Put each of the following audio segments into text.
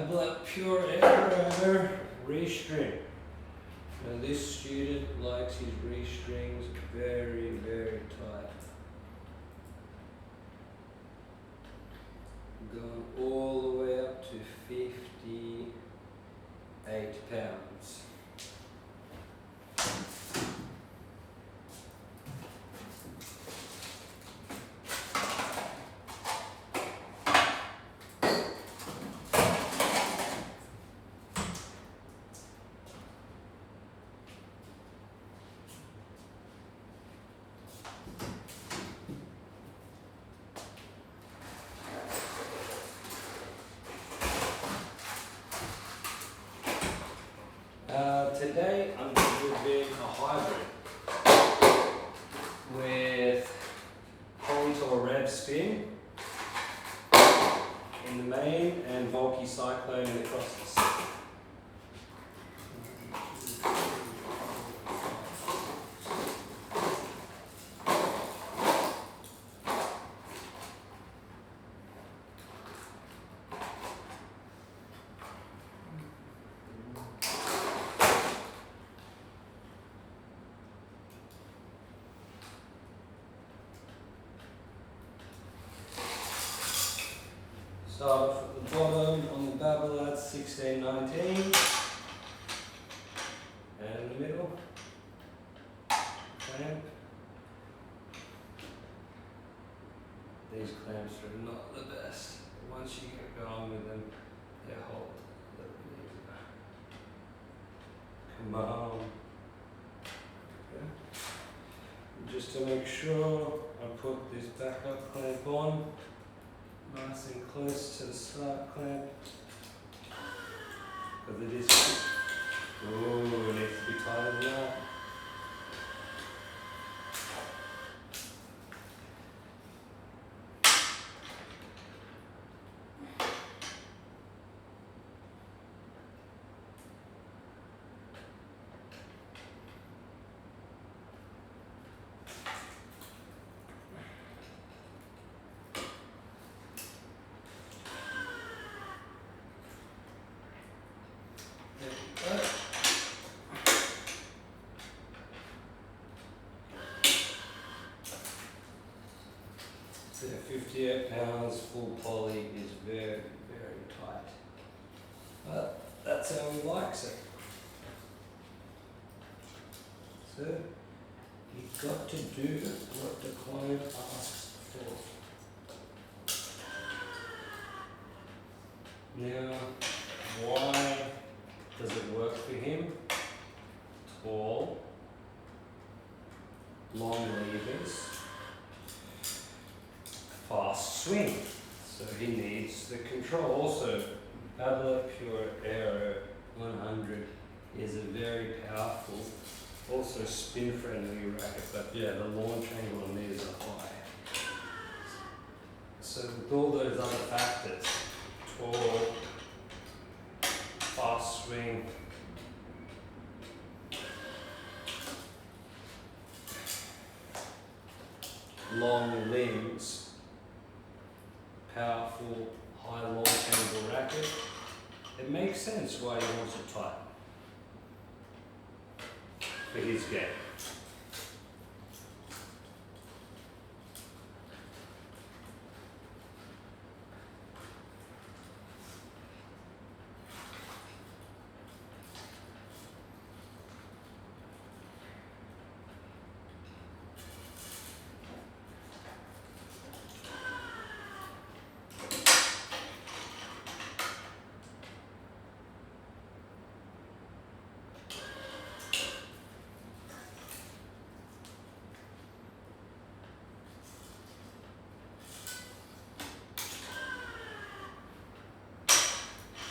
babolat pure aero restring. Now this student likes his restrings very, very tight. Going all the way up to 58 pounds. Today I'm going to be doing a hybrid with contour rev spin in the main and bulky cyclone in the crosses. Start off at the bottom on the babolat 16-19 and in the middle, clamp. These clamps are not the best. Once you get going with them, they hold a little bit easier. Come on. Okay. Just to make sure, I put this backup clamp on. Nice and close to the start clamp. Because it is. Ooh, it needs to be tighter than that. So 58 pounds full poly is very, very tight. But that's how he likes it. So you've got to do what the client asks for. Now, why does it work for him? Tall, long levers, fast swing. So he needs the control. Also, babolat pure aero 100 is a very powerful, also spin friendly racket, but yeah, the launch angle on these are high. So with all those other factors, tall, fast swing, long limbs, powerful, high launch angle racket, it makes sense why he wants it tight for his game.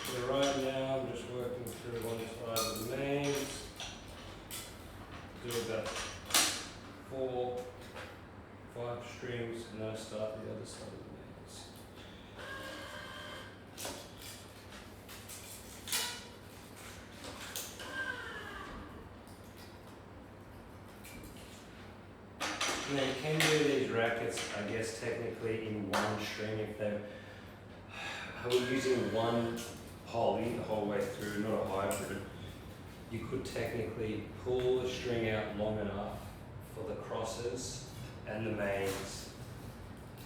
So right now I'm just working through one side of the mains, do about 4, 5 strings, and then I start the other side of the mains. Now you can do these rackets, I guess, technically in one string if they were using one poly the whole way through, not a hybrid, you could technically pull the string out long enough for the crosses and the mains,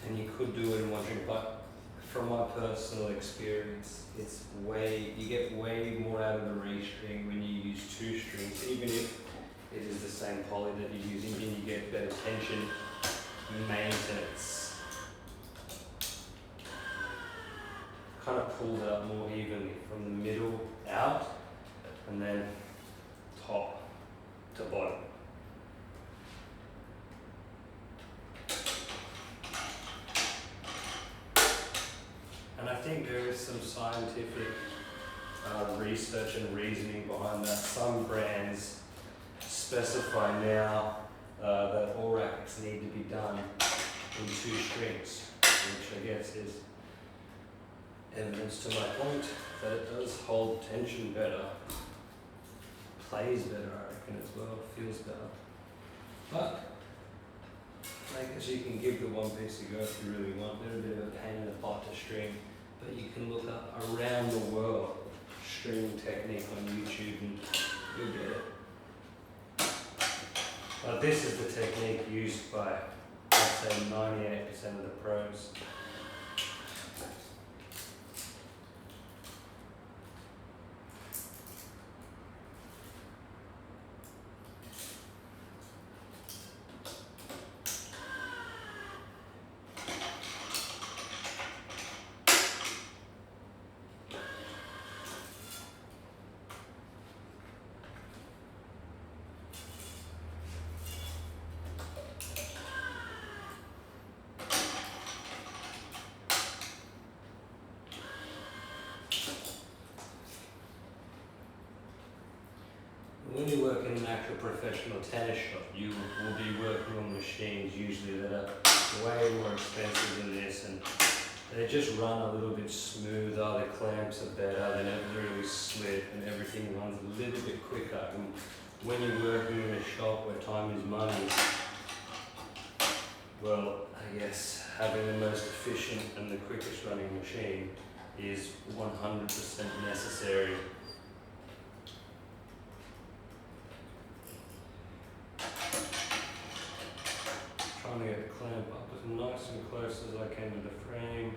and you could do it in one string, but from my personal experience, you get way more out of the restring when you use two strings, even if it is the same poly that you're using, and you get better tension maintenance. Kind of pulls out more evenly from the middle out, and then top to bottom. And I think there is some scientific research and reasoning behind that. Some brands specify now that all rackets need to be done in two strings, which I guess is evidence to my point that it does hold tension better, plays better, I reckon, as well, feels better. But I guess you can give the one piece a go if you really want. They're a bit of a pain in the butt to string, but you can look up around the world string technique on YouTube and you'll get it. But this is the technique used by, I'd say, 98% of the pros. When you work in an actual professional tennis shop, you will be working on machines usually that are way more expensive than this, and they just run a little bit smoother, the clamps are better, they don't really slip, and everything runs a little bit quicker. And when you're working in a shop where time is money, well, I guess having the most efficient and the quickest running machine is 100% necessary. Trying to get the clamp up as nice and close as I can to the frame.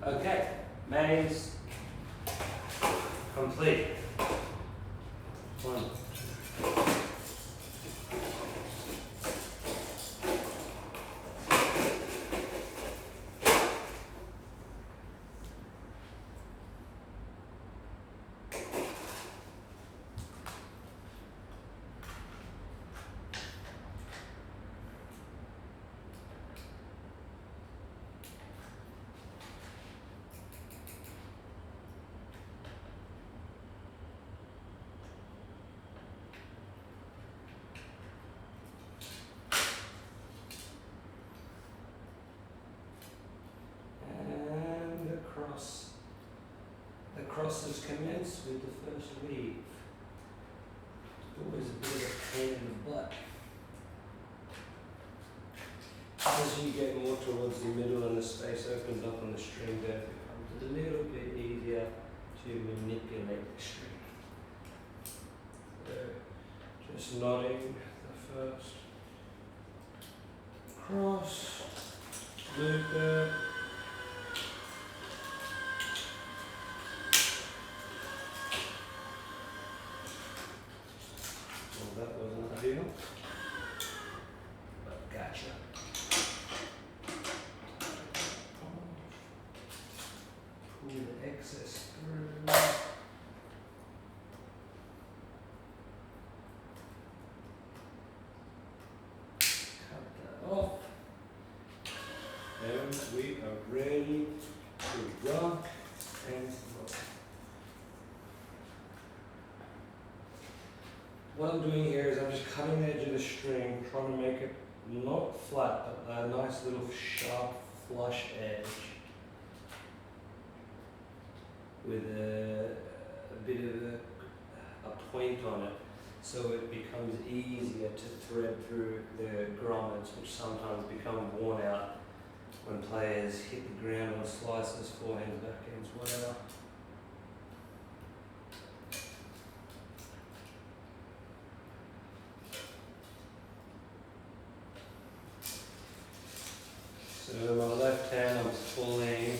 Okay, mains complete. One. cross. The crosses commence with the first weave. It's always a bit of a pain in the butt. As you get more towards the middle and the space opens up on the string, then it becomes a little bit easier to manipulate the string. So just knotting the first cross, loop it. Well, that wasn't ideal, but gotcha. Pull the excess through. Off, and we are ready to rock and roll. What I'm doing here is I'm just cutting the edge of the string, trying to make it not flat, but a nice little sharp flush edge with a bit of a point on it, so it becomes easier to thread through the grommets, which sometimes become worn out when players hit the ground on slices, forehands, backhands, whatever. So with my left hand I'm pulling,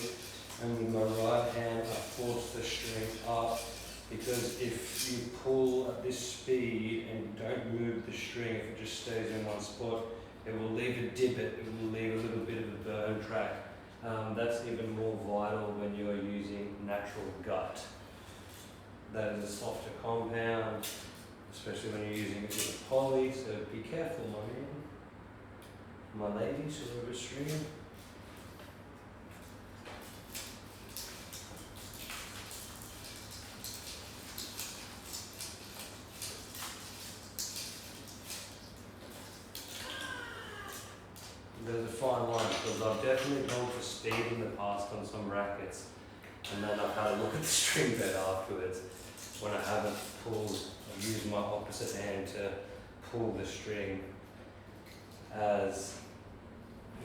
and with my right hand I force the string up. Because if you pull at this speed and you don't move the string, if it just stays in one spot, it will leave a divot, it will leave a little bit of a burn track. That's even more vital when you're using natural gut. That is a softer compound, especially when you're using it with a poly, so be careful, my man. My ladies who are restringing. There's a fine line, because I've definitely gone for speed in the past on some rackets, and then I've had a look at the string bed afterwards when I haven't pulled. I've used my opposite hand to pull the string as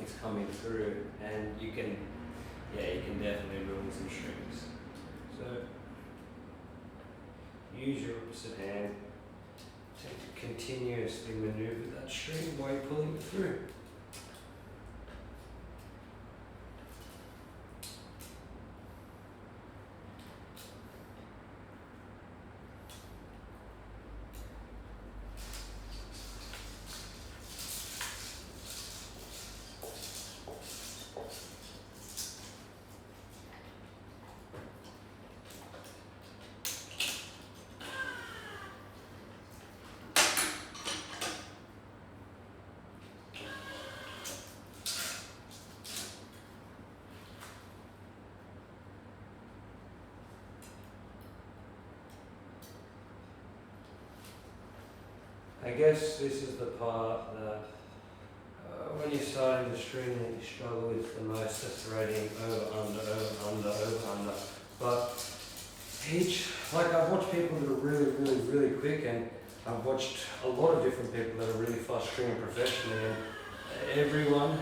it's coming through, and you can definitely ruin some strings. So use your opposite hand to continuously maneuver that string while you're pulling it through. I guess this is the part that when you're starting the string that you struggle with the most, the threading over, under, over, under, over, under. But I've watched people that are really quick, and I've watched a lot of different people that are really fast stringing professionally, and everyone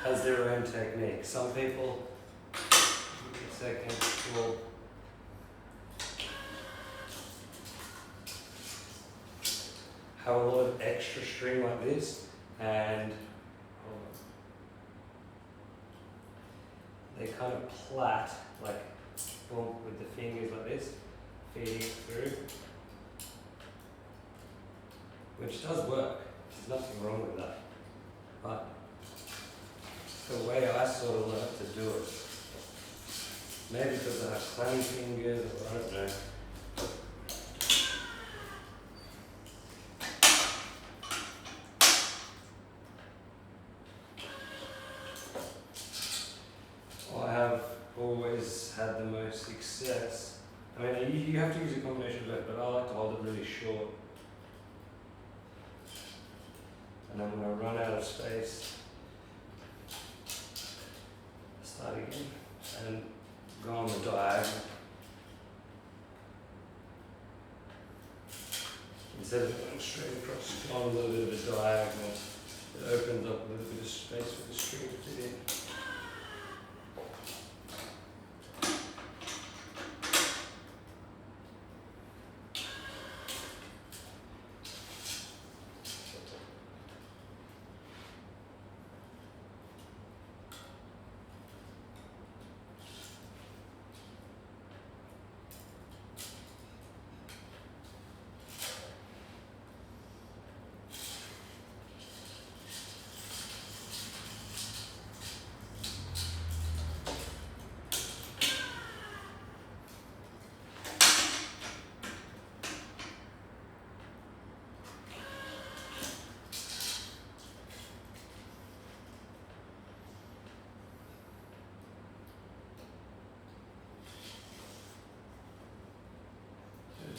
has their own technique. Some people, give me a second, will have a lot of extra string like this, and they kind of plait, like boom, with the fingers like this, feeding it through, which does work. There's nothing wrong with that. But the way I sort of learned to do it, maybe because I have clammy fingers, or I don't know. I have always had the most success. I mean, you have to use a combination of both, but I like to hold it really short. And then when I run out of space, start again, and gone. instead of going straight across, it's on a little bit of a diagonal. It opens up a little bit of space for the string to fit in.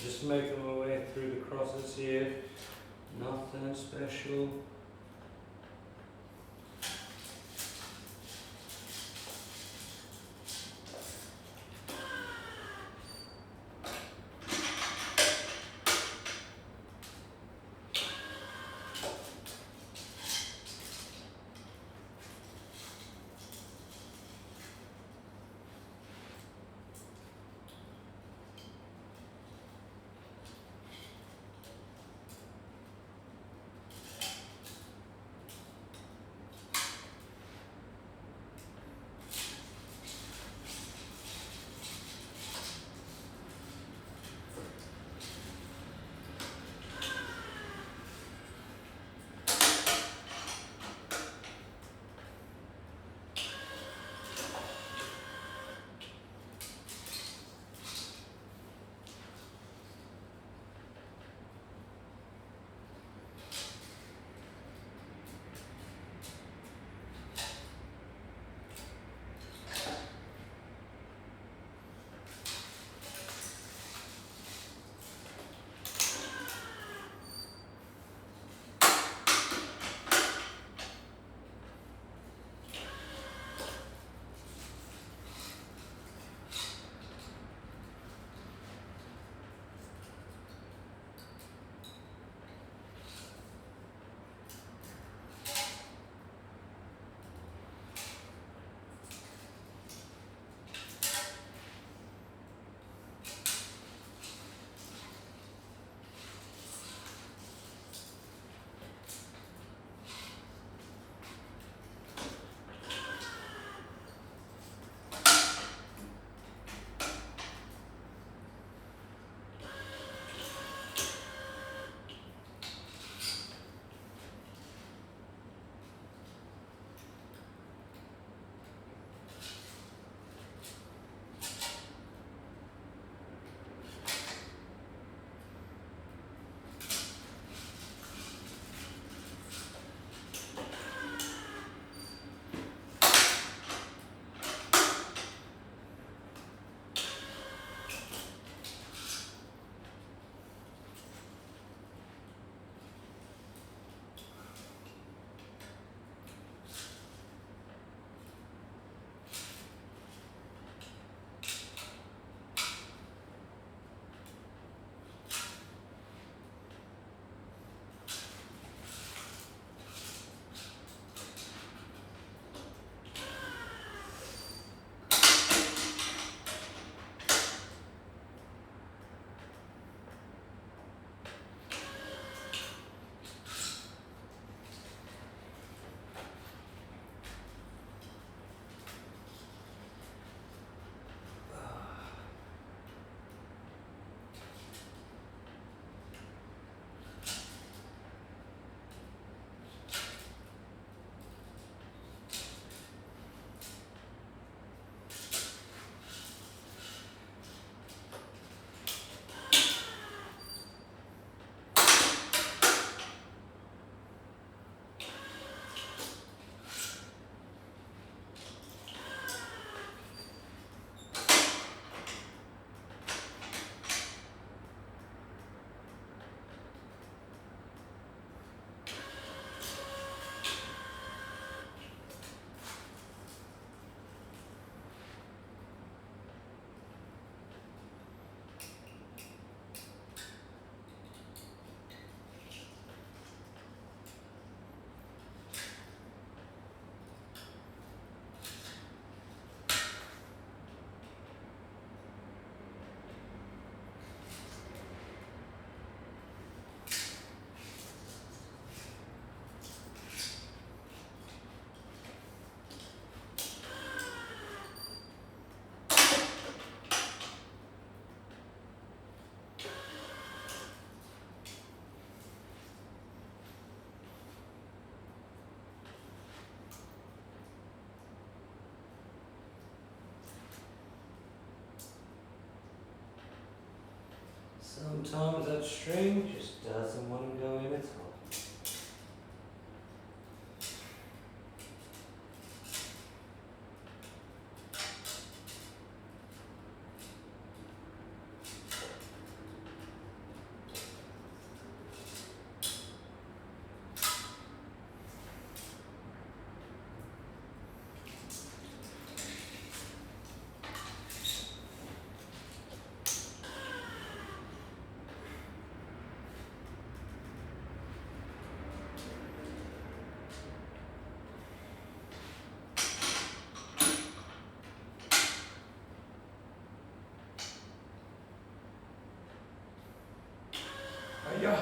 Just making my way through the crosses here, nothing special. Sometimes that string just doesn't want to go in at all. Yeah.